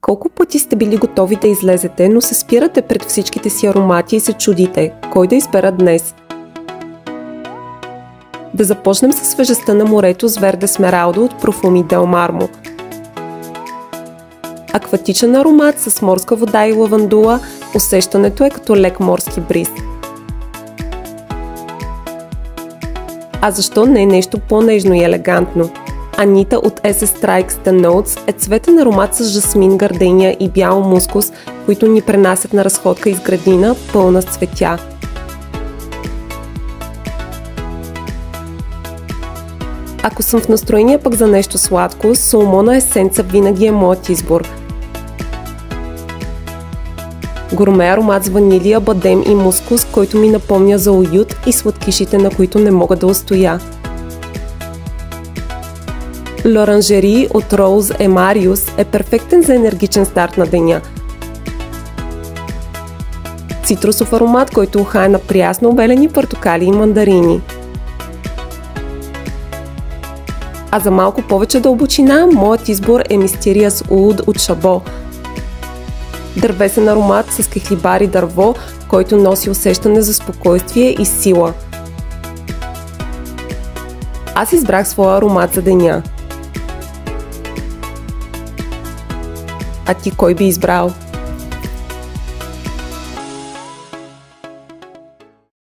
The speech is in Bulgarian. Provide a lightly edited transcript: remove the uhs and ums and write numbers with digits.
Колко пъти сте били готови да излезете, но се спирате пред всичките си аромати и се чудите, кой да избера днес? Да започнем със свежестта на морето с Верде Смералдо от Профуми Дел Мармо. Акватичен аромат с морска вода и лавандула, усещането е като лек морски бриз. А защо не е нещо по-нежно и елегантно? Анита от SS Strikes The Notes е цветен аромат с жасмин, гардения и бял мускус, които ни пренасят на разходка из градина, пълна с цветя. Ако съм в настроение пък за нещо сладко, Салмона есенца винаги е моят избор. Гурме аромат с ванилия, бадем и мускус, който ми напомня за уют и сладкишите, на които не мога да устоя. L'Orangerie от Rose et Marius е перфектен за енергичен старт на деня. Цитрусов аромат, който ухае на прясно обелени портокали и мандарини. А за малко повече дълбочина, моят избор е Mysterious Oud от Шабо. Дървесен аромат с кехлибари дърво, който носи усещане за спокойствие и сила. Аз избрах своя аромат за деня. А ти кой би избрал?